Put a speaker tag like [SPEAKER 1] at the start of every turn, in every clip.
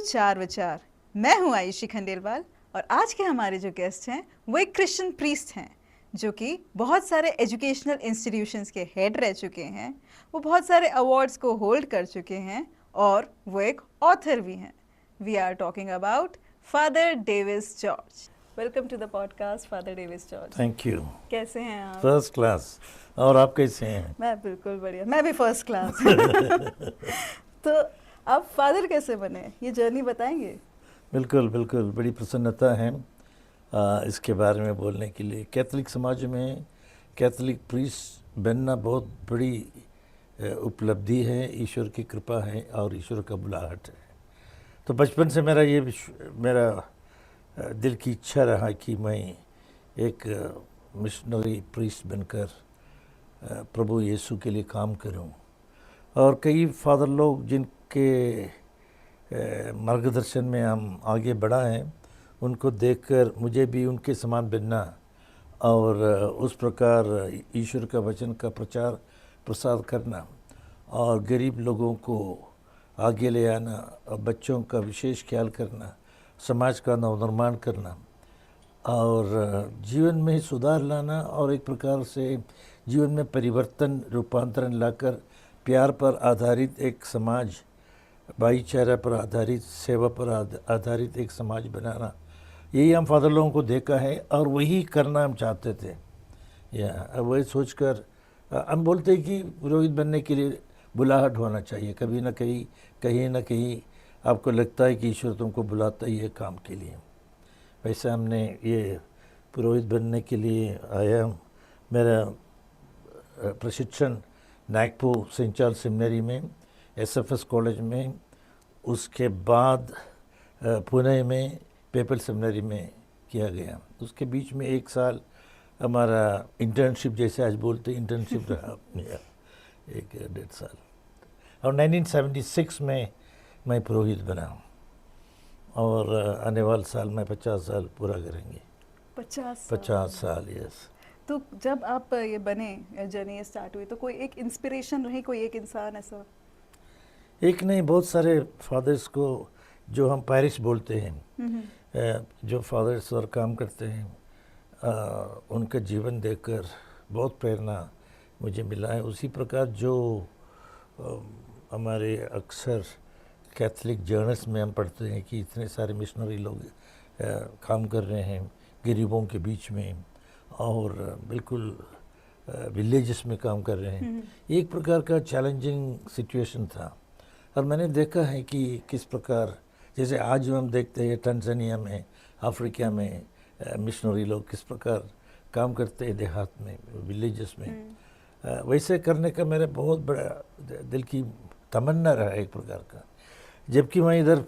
[SPEAKER 1] चार विचार। मैं हूं आयुषी खंडेलवाल और आज के हमारे जो गेस्ट हैं वो एक क्रिश्चियन प्रीस्ट हैं जो कि बहुत सारे एजुकेशनल इंस्टीट्यूशंस के हेड रह चुके हैं। वो बहुत सारे अवार्ड्स को होल्ड कर चुके हैं और वो एक ऑथर भी हैं। We are talking about father Davis George. Welcome to the podcast father Davis George.
[SPEAKER 2] Thank you.
[SPEAKER 1] कैसे हैं आप?
[SPEAKER 2] First class. और आप कैसे हैं?
[SPEAKER 1] मैं बिल्कुल बढ़िया, मैं भी फर्स्ट क्लास। तो आप फादर कैसे बने, ये जर्नी बताएंगे?
[SPEAKER 2] बिल्कुल बिल्कुल, बड़ी प्रसन्नता है इसके बारे में बोलने के लिए। कैथोलिक समाज में कैथोलिक प्रीस्ट बनना बहुत बड़ी उपलब्धि है, ईश्वर की कृपा है और ईश्वर का बुलाहट है। तो बचपन से मेरा दिल की इच्छा रहा कि मैं एक मिशनरी प्रीस्ट बनकर प्रभु यीशु के लिए काम करूं। और कई फादर लोग जिनके मार्गदर्शन में हम आगे बढ़ा हैं, उनको देखकर मुझे भी उनके समान बनना और उस प्रकार ईश्वर का वचन का प्रचार प्रसार करना और गरीब लोगों को आगे ले आना और बच्चों का विशेष ख्याल करना, समाज का नवनिर्माण करना और जीवन में सुधार लाना और एक प्रकार से जीवन में परिवर्तन रूपांतरण लाकर प्यार पर आधारित एक समाज, भाईचारा पर आधारित, सेवा पर आधारित एक समाज बनाना, यही हम फादर लोगों को देखा है और वही करना हम चाहते थे। या वही सोचकर हम बोलते हैं कि पुरोहित बनने के लिए बुलाहट होना चाहिए। कभी ना कहीं ना कहीं आपको लगता है कि ईश्वर तुमको बुलाता ही है काम के लिए। वैसे हमने ये पुरोहित बनने के लिए आया। मेरा प्रशिक्षण नागपुर सेंट चार्ल्स सेमिनरी में, एसएफएस कॉलेज में, उसके बाद पुणे में पेपल सेमिनरी में किया गया। उसके बीच में एक साल हमारा इंटर्नशिप, जैसे आज बोलते इंटर्नशिप रहा मेरा 1.5 साल। और 1976 में मैं पुरोहित बना और आने वाले साल में 50 साल पूरा करेंगे। 50 साल, यस।
[SPEAKER 1] तो जब आप ये बने, जर्नी स्टार्ट हुई, तो कोई एक इंस्पिरेशन रही, कोई एक इंसान ऐसा?
[SPEAKER 2] एक नहीं, बहुत सारे फादर्स को जो हम पैरिश बोलते हैं, जो फादर्स और काम करते हैं, उनका जीवन देखकर बहुत प्रेरणा मुझे मिला है। उसी प्रकार जो हमारे अक्सर कैथोलिक जर्नल्स में हम पढ़ते हैं कि इतने सारे मिशनरी लोग काम कर रहे हैं गरीबों के बीच में और बिल्कुल विलेजेस में काम कर रहे हैं। एक प्रकार का चैलेंजिंग सिचुएशन था और मैंने देखा है कि किस प्रकार, जैसे आज हम देखते हैं टंजानिया में, अफ्रीका में मिशनरी लोग किस प्रकार काम करते हैं देहात में, विलेजेस में, वैसे करने का मेरा बहुत बड़ा दिल की तमन्ना रहा एक प्रकार का। जबकि मैं इधर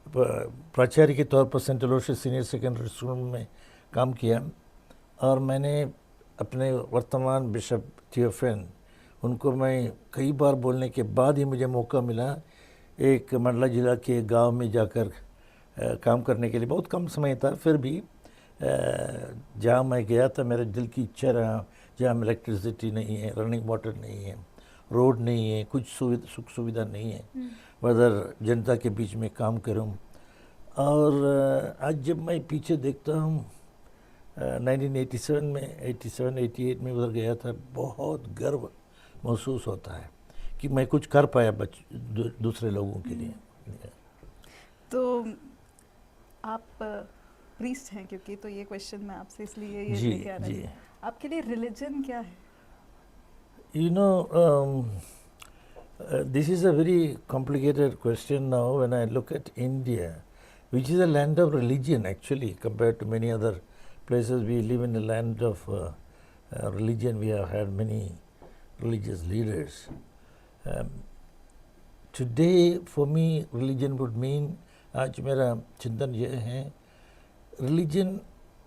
[SPEAKER 2] प्राचार्य के तौर पर Saint Aloysius senior secondary school में काम किया और मैंने अपने वर्तमान बिशप थियोफेन, उनको मैं कई बार बोलने के बाद ही मुझे मौका मिला एक मंडला जिला के गांव में जाकर काम करने के लिए। बहुत कम समय था, फिर भी जहाँ मैं गया था मेरे दिल की इच्छा रहा, जहाँ इलेक्ट्रिसिटी नहीं है, रनिंग वाटर नहीं है, रोड नहीं है, कुछ सुख सुविधा नहीं है, मगर जनता के बीच में काम करूं। और आज जब मैं पीछे देखता हूं 1987 में, 88 में उधर गया था, बहुत गर्व महसूस होता है कि मैं कुछ कर पाया दूसरे लोगों के लिए।
[SPEAKER 1] तो आप प्रीस्ट हैं क्योंकि, तो ये क्वेश्चन मैं आपसे इसलिए ये लेके आ रही हूं, आपके लिए रिलीजन क्या है?
[SPEAKER 2] You know, this is a very complicated question now when I look at India, which is a land of religion actually compared to many other places. We live in a land of religion. We have had many religious leaders. Today for me religion would mean, आज मेरा चिंतन ये है, religion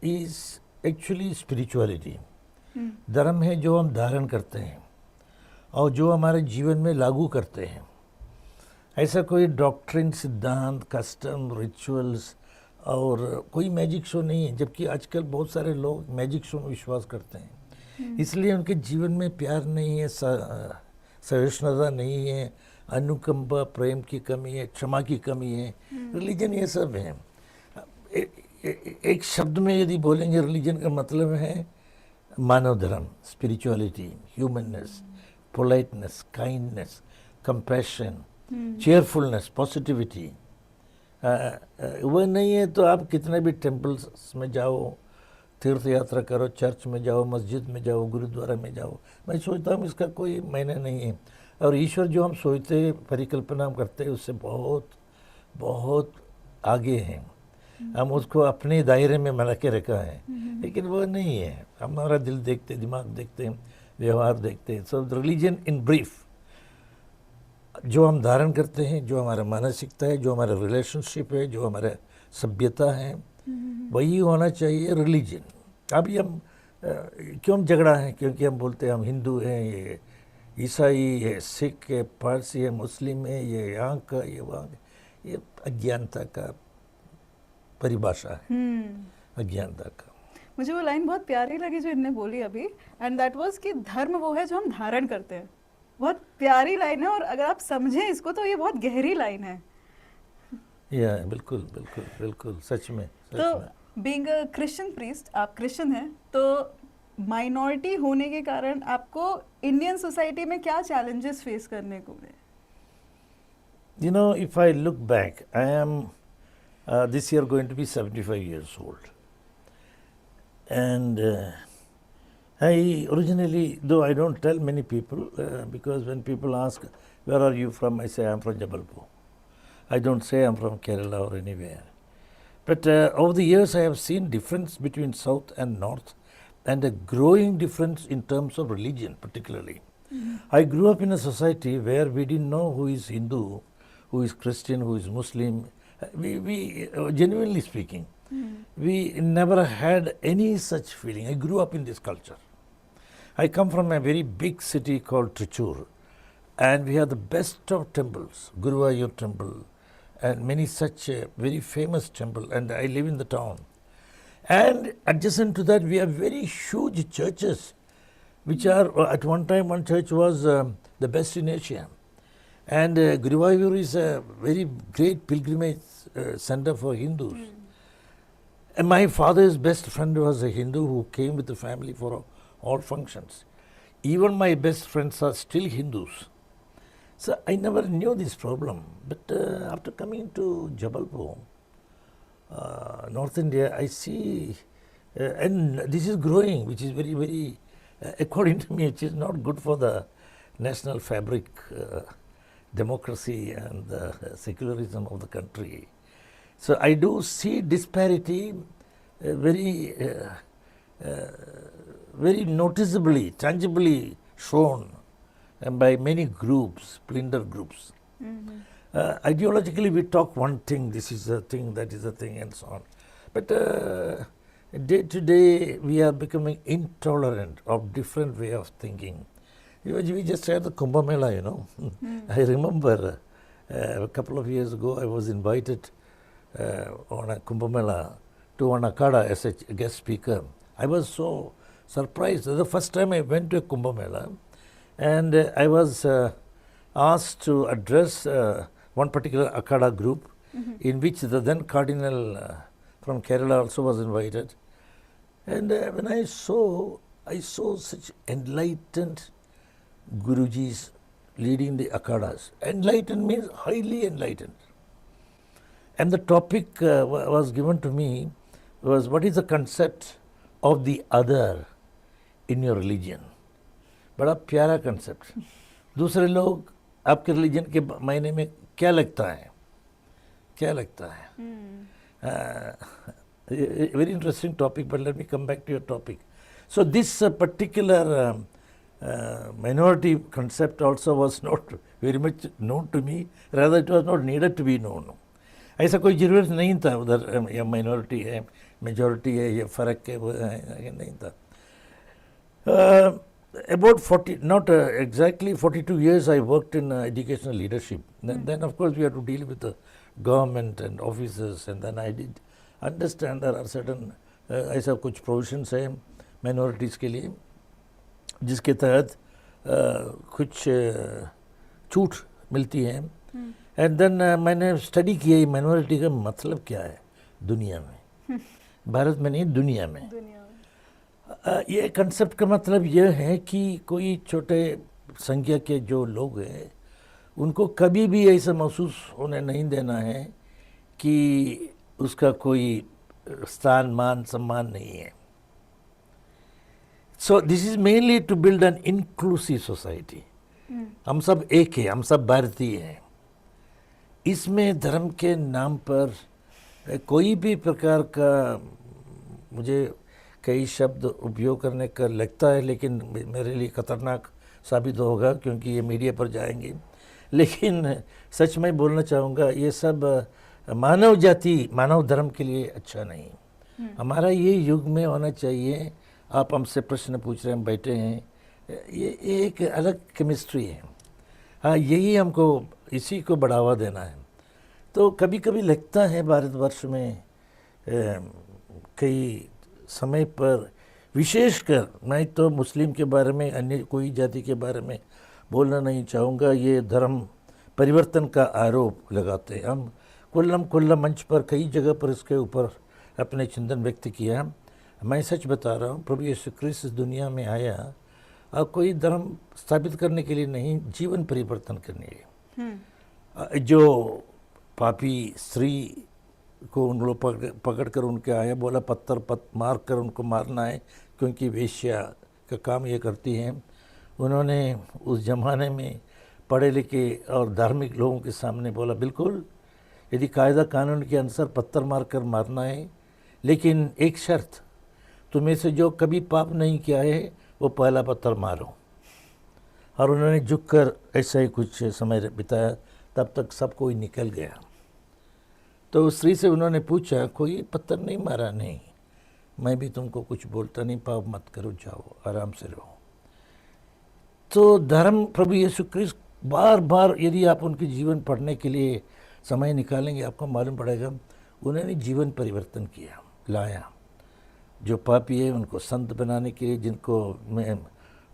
[SPEAKER 2] is actually spirituality. धर्म है जो हम धारण करते हैं और जो हमारे जीवन में लागू करते हैं। ऐसा कोई डॉक्ट्रिन, सिद्धांत, कस्टम, रिचुअल्स और कोई मैजिक शो नहीं है। जबकि आजकल बहुत सारे लोग मैजिक शो में विश्वास करते हैं, इसलिए उनके जीवन में प्यार नहीं है, सहिष्णुता नहीं है, अनुकंपा, प्रेम की कमी है, क्षमा की कमी है। रिलीजन ये सब है। एक शब्द में यदि बोलेंगे रिलीजन का मतलब है मानव धर्म, spirituality, humanness, politeness, kindness, compassion, cheerfulness, positivity. वो नहीं है तो आप कितने भी टेम्पल्स में जाओ, तीर्थ यात्रा करो, चर्च में जाओ, मस्जिद में जाओ, गुरुद्वारा में जाओ, मैं सोचता हूँ इसका कोई मायने नहीं है। और ईश्वर जो हम सोचते परिकल्पना करते हैं उससे बहुत बहुत आगे हैं। हम उसको अपने दायरे में बना के रखा है, लेकिन वो नहीं है। हमारा दिल देखते, दिमाग देखते, व्यवहार देखते। सो रिलीजन इन ब्रीफ, जो हम धारण करते हैं, जो हमारा मानसिकता है, जो हमारा रिलेशनशिप है, जो हमारा सभ्यता है, वही होना चाहिए रिलीजन। अभी हम क्यों झगड़ा है? क्योंकि हम बोलते हैं हम हिंदू हैं, ये ईसाई है, सिख है, पारसी है, मुस्लिम है, ये यहाँ का, ये वहाँ का। ये अज्ञानता का परिभाषा है, अज्ञानता का।
[SPEAKER 1] मुझे वो लाइन बहुत प्यारी लगी जो इनने बोली अभी, एंड दैट वाज कि धर्म वो है जो हम धारण करते हैं। बहुत प्यारी लाइन है, और अगर आप समझें इसको तो ये बहुत गहरी लाइन है।
[SPEAKER 2] या बिल्कुल बिल्कुल बिल्कुल, सच में
[SPEAKER 1] तो बीइंग अ क्रिश्चियन प्रीस्ट, आप क्रिश्चियन हैं, तो माइनॉरिटी होने के कारण आपको इंडियन सोसाइटी में क्या चैलेंजेस फेस करने को मिले?
[SPEAKER 2] You know, if I look back, I am this year going to be 75 years old. And I originally, though I don't tell many people, because when people ask, where are you from? I say, I'm from Jabalpur. I don't say I'm from Kerala or anywhere. But over the years, I have seen difference between South and North, and a growing difference in terms of religion, particularly. I grew up in a society where we didn't know who is Hindu, who is Christian, who is Muslim. We genuinely speaking, we never had any such feeling. I grew up in this culture. I come from a very big city called Trichur, and we have the best of temples, Guruvayur temple, and many such very famous temple, and I live in the town. And adjacent to that, we have very huge churches, which are, at one time, one church was the best in Asia. And Guruvayur is a very great pilgrimage center for Hindus. And my father's best friend was a Hindu who came with the family for all functions. Even my best friends are still Hindus. So I never knew this problem. But after coming to Jabalpur, North India, I see, and this is growing, which is very, very, according to me, it is not good for the national fabric, democracy and the secularism of the country. So I do see disparity very noticeably, tangibly shown by many groups, splinter groups. Ideologically, we talk one thing, this is a thing, that is a thing, and so on. But day to day, we are becoming intolerant of different way of thinking. We just had the Kumbh Mela, you know. I remember a couple of years ago, I was invited on a Kumbh Mela to an Akhada as a guest speaker. I was so surprised. The first time I went to a Kumbh Mela, and I was asked to address one particular Akhada group, in which the then Cardinal from Kerala also was invited. And when I saw such enlightened Gurujis leading the Akhadas. Enlightened means highly enlightened. And the topic was given to me was, what is the concept of the other in your religion? बड़ा प्यारा concept. दूसरे लोग आपके religion के मायने में क्या लगता है? क्या लगता है? Very interesting topic, but let me come back to your topic. So this particular minority concept also was not very much known to me, rather it was not needed to be known. ऐसा कोई जरूरत नहीं था उधर, या minority है, majority है, ये फ़र्क है, वो नहीं था. About 40, not exactly 42 years I worked in educational leadership. Then of course we had to deal with the government and officers, and then I did understand there are certain ऐसा कुछ provisions हैं minorities के लिए, जिसके तहत कुछ छूट मिलती है। एंड देन मैंने स्टडी किया ये माइनॉरिटी का मतलब क्या है दुनिया में, भारत में नहीं दुनिया में। ये कंसेप्ट का मतलब यह है कि कोई छोटे संख्या के जो लोग हैं उनको कभी भी ऐसा महसूस होने नहीं देना है कि उसका कोई स्थान मान सम्मान नहीं है। So this is mainly to build an inclusive society. हम सब एक हैं, हम सब भारतीय हैं। इसमें धर्म के नाम पर कोई भी प्रकार का मुझे कई शब्द उपयोग करने का लगता है, लेकिन मेरे लिए खतरनाक साबित होगा क्योंकि ये मीडिया पर जाएंगे। लेकिन सच में बोलना चाहूँगा ये सब मानव जाति मानव धर्म के लिए अच्छा नहीं। हमारा ये युग में होना चाहिए। आप हमसे प्रश्न पूछ रहे हैं, हम बैठे हैं, ये एक अलग केमिस्ट्री है। हाँ, यही हमको इसी को बढ़ावा देना है। तो कभी कभी लगता है भारतवर्ष में कई समय पर, विशेषकर मैं तो मुस्लिम के बारे में अन्य कोई जाति के बारे में बोलना नहीं चाहूँगा, ये धर्म परिवर्तन का आरोप लगाते हैं। हम खुल्ला मंच पर कई जगह पर इसके ऊपर अपने चिंतन व्यक्त किया। मैं सच बता रहा हूँ, प्रभु यीशु क्रिस्त इस दुनिया में आया और कोई धर्म स्थापित करने के लिए नहीं, जीवन परिवर्तन करने के लिए। जो पापी स्त्री को उन लोग पकड़ कर उनके आया, बोला पत्थर मार कर उनको मारना है क्योंकि वेश्या का काम ये करती हैं। उन्होंने उस ज़माने में पढ़े लिखे और धार्मिक लोगों के सामने बोला बिल्कुल, यदि कायदा कानून के अनुसार पत्थर मार कर मारना है, लेकिन एक शर्त, तुम्हें से जो कभी पाप नहीं किया है वो पहला पत्थर मारो। और उन्होंने झुककर ऐसा ही कुछ समय बिताया, तब तक सब कोई निकल गया। तो उस स्त्री से उन्होंने पूछा, कोई पत्थर नहीं मारा? नहीं, मैं भी तुमको कुछ बोलता नहीं, पाप मत करो, जाओ आराम से रहो। तो धर्म प्रभु यीशु क्रिस्त बार बार, यदि आप उनके जीवन पढ़ने के लिए समय निकालेंगे आपको मालूम पड़ेगा, उन्होंने जीवन परिवर्तन किया, लाया। जो पापी है उनको संत बनाने के लिए, जिनको में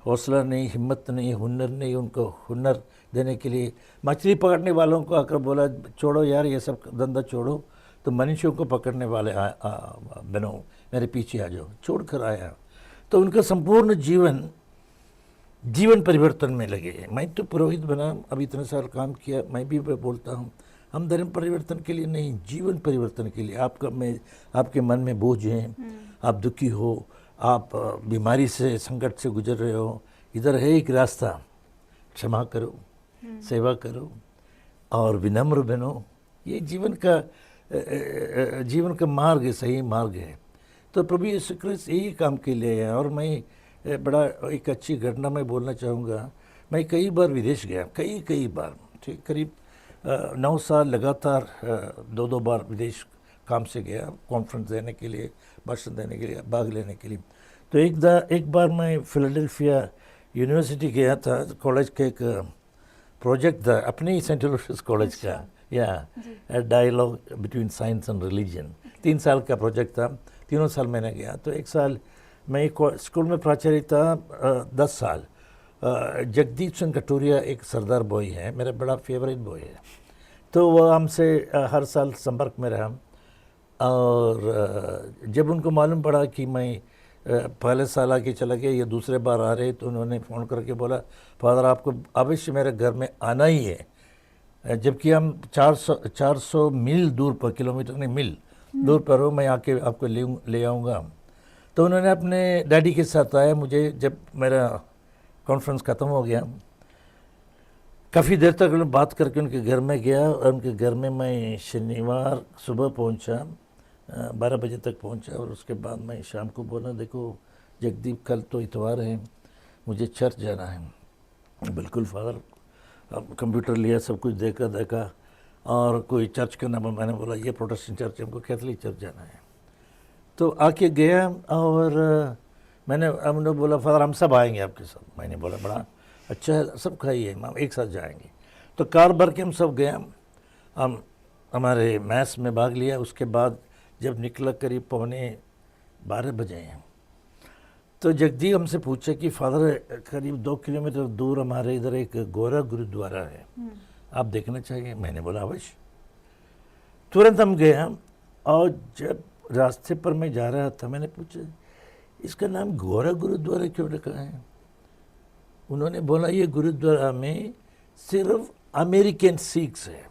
[SPEAKER 2] हौसला नहीं, हिम्मत नहीं, हुनर नहीं, उनको हुनर देने के लिए। मछली पकड़ने वालों को आकर बोला छोड़ो यार ये सब धंधा छोड़ो, तो मनुष्यों को पकड़ने वाले बनो, मेरे पीछे आ जाओ, छोड़ कर आया। तो उनका संपूर्ण जीवन परिवर्तन में लगे। मैं तो पुरोहित बना, अब इतने साल काम किया, मैं भी बोलता हूँ हम धर्म परिवर्तन के लिए नहीं, जीवन परिवर्तन के लिए। आपके मन में बोझ है, आप दुखी हो, आप बीमारी से, संकट से गुजर रहे हो, इधर है एक रास्ता, क्षमा करो, सेवा करो और विनम्र बनो। ये जीवन का मार्ग है, सही मार्ग है। तो प्रभु यीशु क्रिस्त यही काम के लिए है। और मैं बड़ा एक अच्छी घटना मैं बोलना चाहूँगा। मैं कई बार विदेश गया, कई बार, ठीक, करीब 9 साल लगातार 2 बार विदेश काम से गया, कॉन्फ्रेंस देने के लिए, भाषण देने के लिए, भाग लेने के लिए। तो एक बार मैं फिलाडेल्फिया यूनिवर्सिटी गया था, कॉलेज का एक प्रोजेक्ट था, अपने ही सेंट लुइस कॉलेज का, या dialogue between science and religion. 3 साल का प्रोजेक्ट था, तीनों साल मैंने गया। तो एक साल मैं एक स्कूल में प्राचार्य था 10 साल। जगदीप सिंह कटोरिया एक सरदार बॉय है, मेरा बड़ा फेवरेट बॉय है। तो वह हमसे हर साल संपर्क में रहा। और जब उनको मालूम पड़ा कि मैं पहले साल आके चला गया, ये दूसरे बार आ रहे, तो उन्होंने फ़ोन करके बोला फादर आपको अवश्य मेरे घर में आना ही है। जबकि हम 400 मील दूर पर, किलोमीटर नहीं मील दूर पर हो, मैं आके आपको ले आऊँगा। तो उन्होंने अपने डैडी के साथ आया। मुझे जब मेरा कॉन्फ्रेंस ख़त्म हो गया, काफ़ी देर तक बात करके उनके घर में गया। और उनके घर में मैं शनिवार सुबह पहुंचा, 12 बजे तक पहुंचा। और उसके बाद मैं शाम को बोला देखो जगदीप कल तो इतवार है, मुझे चर्च जाना है। बिल्कुल फादर। अब कंप्यूटर लिया, सब कुछ देखा और कोई चर्च का नाम, मैंने बोला ये प्रोटेस्टेंट चर्च है, हमको कैथोलिक चर्च जाना है। तो आके गया और हमने बोला फादर हम सब आएंगे आपके साथ। मैंने बोला बड़ा अच्छा है, सब खाइए, हम एक साथ जाएंगे। तो कार भर के हम सब गए। हम हमारे मैस में भाग लिया। उसके बाद जब निकला करीब 11:45 बजे हैं, तो जगदीप हमसे पूछा कि फादर करीब 2 किलोमीटर दूर हमारे इधर एक गोरा गुरुद्वारा है, आप देखना चाहिए। मैंने बोला अवश्य। तुरंत हम गए हम, और जब रास्ते पर मैं जा रहा था मैंने पूछा इसका नाम गौरा गुरुद्वारा क्यों रखा है? उन्होंने बोला ये गुरुद्वारा में सिर्फ अमेरिकन सिख्स है,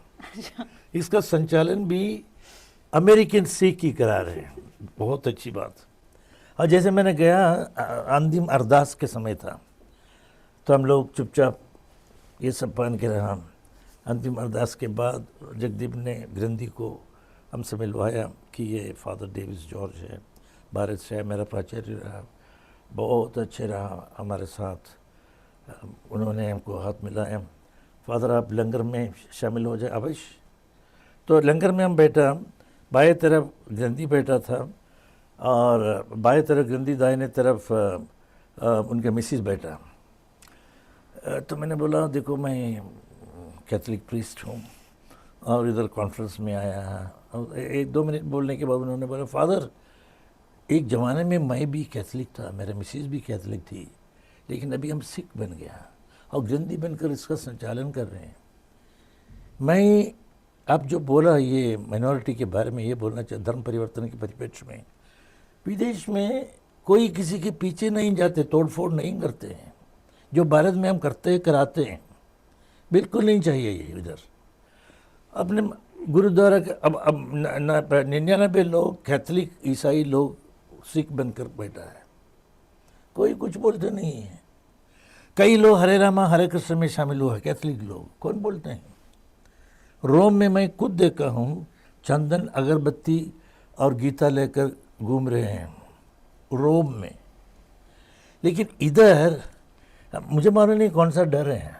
[SPEAKER 2] इसका संचालन भी अमेरिकन सिख ही करा रहे हैं। बहुत अच्छी बात। और जैसे मैंने गया, अंतिम अरदास के समय था, तो हम लोग चुपचाप ये सब पहन के रहा। अंतिम अरदास के बाद जगदीप ने ग्रंथी को हमसे मिलवाया कि ये फादर डेविस जॉर्ज है, भारत से है, मेरा प्राचार्य रहा, बहुत अच्छे रहा हमारे साथ। उन्होंने हमको हाथ मिलाया, फादर आप लंगर में शामिल हो जाए। अवश्य। तो लंगर में हम बैठा, बाएं तरफ ग्रंथी बैठा था और बाएं तरफ ग्रंथी, दाहिने तरफ उनके मिसिस बैठा। तो मैंने बोला देखो मैं कैथलिक प्रीस्ट हूँ और इधर कॉन्फ्रेंस में आया है। और 1-2 मिनट बोलने के बाद उन्होंने बोला फादर एक ज़माने में मैं भी कैथलिक था, मेरा मिसिस भी कैथलिक थी, लेकिन अभी हम सिख बन गया और ग्रंथी बनकर इसका संचालन कर रहे हैं। मैं आप जो बोला ये माइनॉरिटी के बारे में, ये बोलना चाहिए धर्म परिवर्तन के परिप्रेक्ष्य में, विदेश में कोई किसी के पीछे नहीं जाते, तोड़फोड़ नहीं करते हैं। जो भारत में हम करते हैं कराते हैं, बिल्कुल नहीं चाहिए ये इधर। अपने गुरुद्वारा के अब 99 लोग कैथलिक, ईसाई लोग, सिख बनकर बैठा है, कोई कुछ बोलते नहीं है। कई लोग हरे रामा हरे कृष्ण में शामिल हुआ है, कैथलिक लोग कौन बोलते हैं। रोम में मैं खुद देखा हूँ, चंदन अगरबत्ती और गीता लेकर घूम रहे हैं रोम में। लेकिन इधर मुझे मालूम नहीं कौन सा डर है,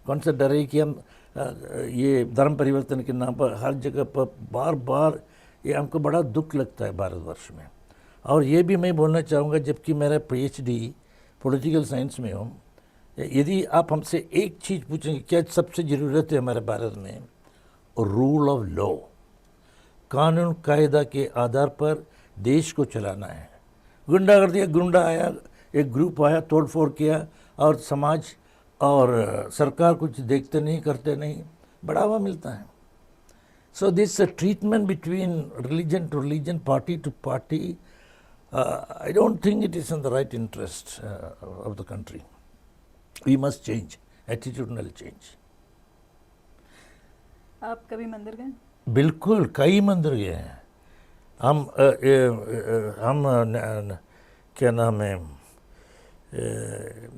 [SPEAKER 2] कौन सा डर है कि हम ये धर्म परिवर्तन के नाम पर हर जगह पर बार बार, ये हमको बड़ा दुख लगता है भारतवर्ष में। और ये भी मैं बोलना चाहूँगा, जबकि मेरा PhD पॉलिटिकल साइंस में हूँ, यदि आप हमसे एक चीज़ पूछेंगे क्या सबसे ज़रूरत है हमारे भारत में, रूल ऑफ लॉ, कानून कायदा के आधार पर देश को चलाना है। गुंडागर्दी, गुंडा आया, एक ग्रुप आया, तोड़फोड़ किया और समाज और सरकार कुछ देखते नहीं, करते नहीं, बढ़ावा मिलता है। So this treatment between religion to religion, party to party, I don't think it is in the right interest of the country. We must change, attitudinal change.
[SPEAKER 1] आप कभी मंदिर गए?
[SPEAKER 2] बिल्कुल, कई मंदिर गए हैं हम। क्या नाम है,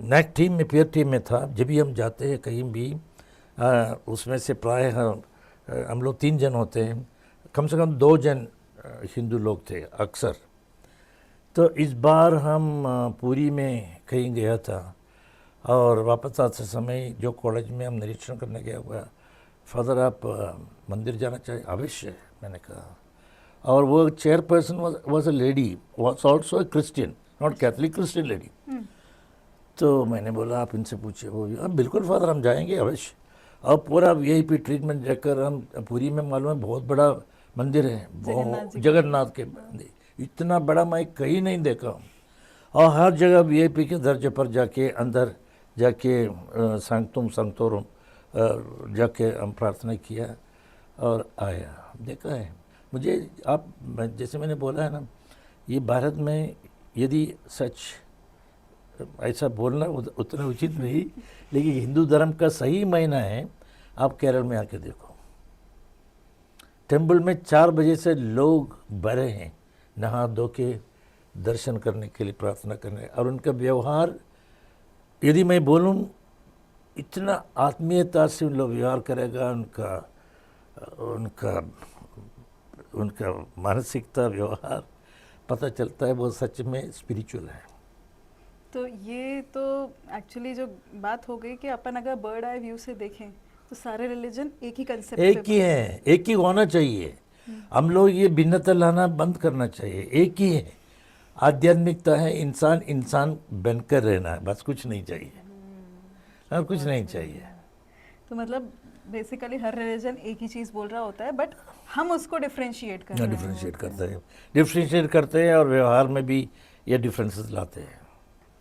[SPEAKER 2] नेक टीम में, पेयर टीम में था। जब भी हम जाते हैं कहीं भी, उसमें से प्राय हम लोग 3 जन होते हैं, कम से कम 2 जन हिंदू लोग थे अक्सर। तो इस बार हम पुरी में कहीं गया था और वापस आते समय जो कॉलेज में हम निरीक्षण करने गया हुआ, फादर आप मंदिर जाना चाहिए। अवश्य, मैंने कहा। और वो chairperson was a lady, was also a Christian, not Catholic, Christian lady. तो मैंने बोला आप इनसे पूछिए। वो बिल्कुल फादर हम जाएंगे अवश्य। और पूरा VIP ट्रीटमेंट देकर हम पुरी में, मालूम है बहुत बड़ा मंदिर है, जगन्नाथ के मंदिर, इतना बड़ा मैं कहीं नहीं देखा। और हर जगह VIP के दर्जे पर जाके, अंदर जाके सांक्तुम संक्तोरुम जाके हम प्रार्थना किया और आया। देखा है मुझे, आप जैसे मैंने बोला है ना, ये भारत में यदि सच ऐसा बोलना उतना उचित नहीं, लेकिन हिंदू धर्म का सही महीना है। आप केरल में आके देखो, टेम्पल में 4 बजे से लोग भरे हैं, नहा धो के दर्शन करने के लिए, प्रार्थना करने। और उनका व्यवहार, यदि मैं बोलूँ, इतना आत्मीयता से उन लोग व्यवहार करेगा। उनका मानसिकता, व्यवहार पता चलता है वो सच में स्पिरिचुअल है।
[SPEAKER 1] तो ये तो एक्चुअली जो बात हो गई कि अपन अगर बर्ड आई व्यू से देखें तो सारे रिलीजन एक ही कंसेप्ट,
[SPEAKER 2] एक ही है, एक ही होना चाहिए। हम लोग ये भिन्नता लाना बंद करना चाहिए। एक ही है, आध्यात्मिकता है, इंसान इंसान बनकर रहना है, बस कुछ नहीं चाहिए, और कुछ नहीं चाहिए।
[SPEAKER 1] तो मतलब बेसिकली हर रिलीजन एक ही चीज़ बोल रहा होता है, बट हम उसको डिफरेंशिएट करते हैं।
[SPEAKER 2] डिफरेंशिएट करते हैं और व्यवहार में भी ये डिफरेंसेस लाते हैं।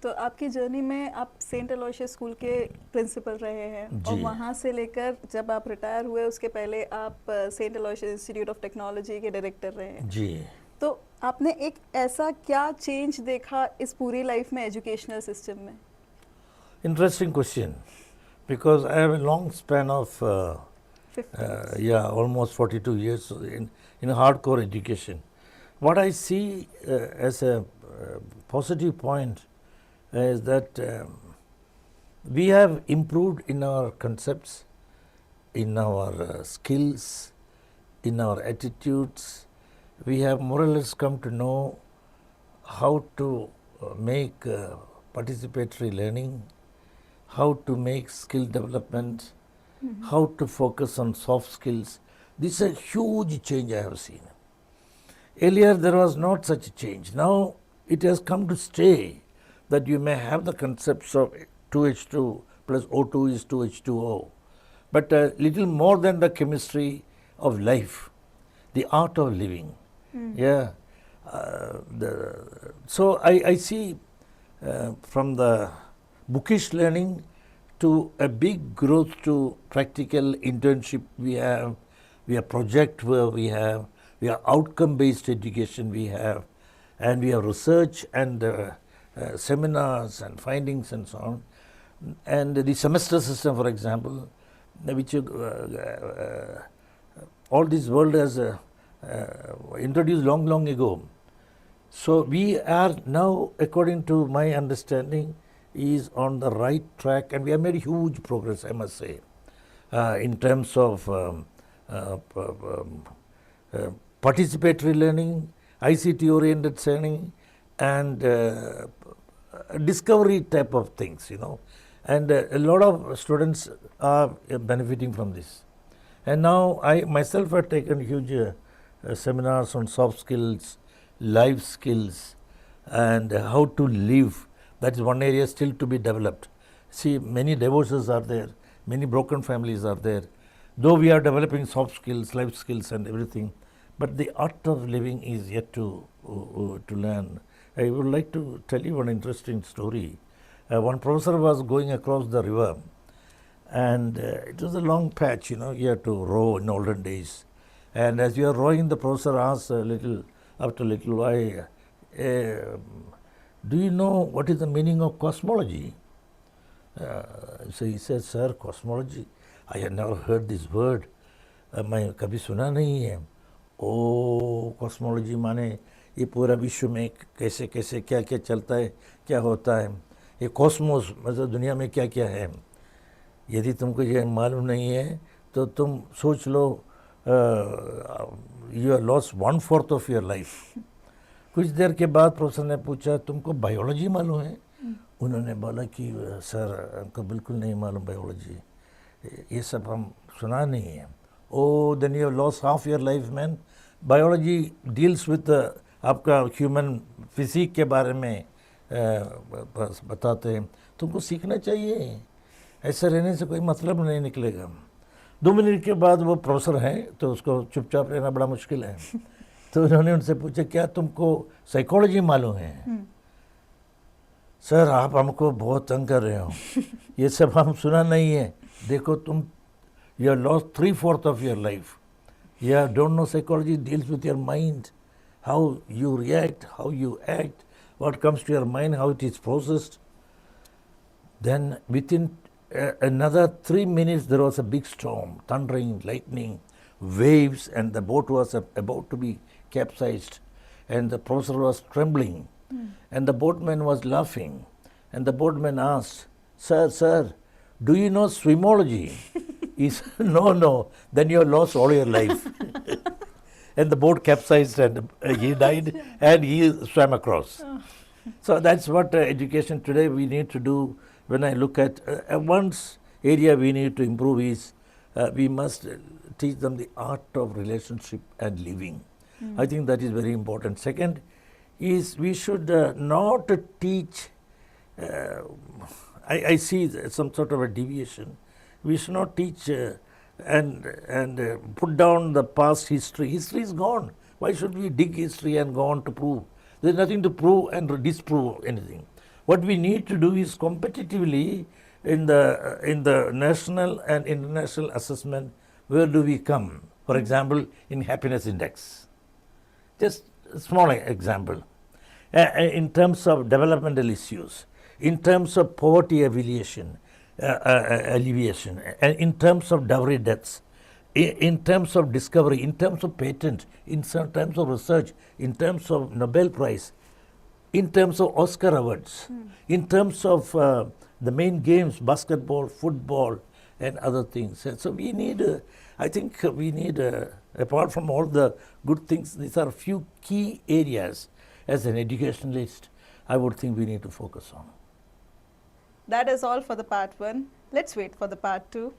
[SPEAKER 1] तो आपकी जर्नी में आप सेंट अलोयसियस स्कूल के प्रिंसिपल रहे हैं और
[SPEAKER 2] जी।
[SPEAKER 1] वहाँ से लेकर जब आप रिटायर हुए उसके पहले आप Saint Aloysius institute of technology के डायरेक्टर रहे हैं।
[SPEAKER 2] जी।
[SPEAKER 1] तो आपने एक ऐसा क्या चेंज देखा इस पूरी लाइफ में एजुकेशनल सिस्टम में?
[SPEAKER 2] Interesting question, because I have a long span of
[SPEAKER 1] 50
[SPEAKER 2] yeah, almost 42 years in hardcore education. What I see as a positive point is that we have improved in our concepts, in our skills, in our attitudes. We have more or less come to know how to make participatory learning, how to make skill development, how to focus on soft skills. This is a huge change I have seen. Earlier there was not such a change. Now it has come to stay that you may have the concepts of 2H2 plus O2 is 2H2O, but a little more than the chemistry of life, the art of living. Yeah. So I see from the bookish learning to a big growth to practical internship we have project where we have outcome based education we have, and we have research and seminars and findings and so on, and the semester system, for example, which all this world has introduced long ago. So we are now, according to my understanding, is on the right track, and we have made huge progress, I must say, in terms of participatory learning, ICT oriented learning, and discovery type of things, and a lot of students are benefiting from this. And now I myself have taken huge seminars on soft skills, life skills, and how to live. That is one area still to be developed. See, many divorces are there, many broken families are there. Though we are developing soft skills, life skills and everything, but the art of living is yet to learn. I would like to tell you one interesting story. One professor was going across the river, and it was a long patch, you had to row in olden days. And as you are rowing, the professor asked after a little while, do you know what is the meaning of cosmology? So he said, sir, cosmology, I had never heard this word. मैं कभी सुना नहीं है. ओ cosmology माने ये पूरा विश्व में कैसे कैसे क्या क्या चलता है, क्या होता है, ये कॉस्मोस मतलब दुनिया में क्या क्या है. यदि तुमको ये मालूम नहीं है तो तुम सोच लो you are lost 1/4 of your life. कुछ देर के बाद प्रोफेसर ने पूछा तुमको बायोलॉजी मालूम है? उन्होंने बोला कि सर हमको बिल्कुल नहीं मालूम बायोलॉजी, ये सब हम सुना नहीं है. Oh then you have lost half your life man. Biology deals with आपका ह्यूमन फिजिक के बारे में बताते हैं. तुमको सीखना चाहिए, ऐसा रहने से कोई मतलब नहीं निकलेगा. 2 मिनट के बाद वो प्रोफेसर हैं तो उसको चुपचाप रहना बड़ा मुश्किल है. तो उन्होंने उनसे पूछा क्या तुमको साइकोलॉजी मालूम है? सर आप हमको बहुत तंग कर रहे हो, ये सब हम सुना नहीं है. देखो तुम you are lost 3/4 of your life. You don't know psychology deals with your mind, how you react, how you act, what comes to your mind, how it is processed. Then within another 3 minutes there was a big storm, thundering, lightning, waves, and the boat was about to be capsized, and the professor was trembling, and the boatman was laughing, and the boatman asked, sir, do you know swimology? He said, no, then you have lost all your life. And the boat capsized and he died and he swam across. So that's what education today we need to do. When I look at one area we need to improve is we must teach them the art of relationship and living. I think that is very important. Second is we should not teach, I see some sort of a deviation. We should not teach and put down the past history. History is gone. Why should we dig history and go on to prove? There is nothing to prove and disprove anything. What we need to do is competitively in the national and international assessment, where do we come? For example, in happiness index. Just a small example. In terms of developmental issues, in terms of poverty alleviation, and in terms of dowry deaths, in terms of discovery, in terms of patent, in some terms of research, in terms of Nobel Prize, in terms of Oscar awards, in terms of the main games, basketball, football, and other things. And so we need, I think we need, apart from all the good things, these are a few key areas as an educationalist I would think we need to focus on.
[SPEAKER 1] That is all for the part 1. Let's wait for the part 2.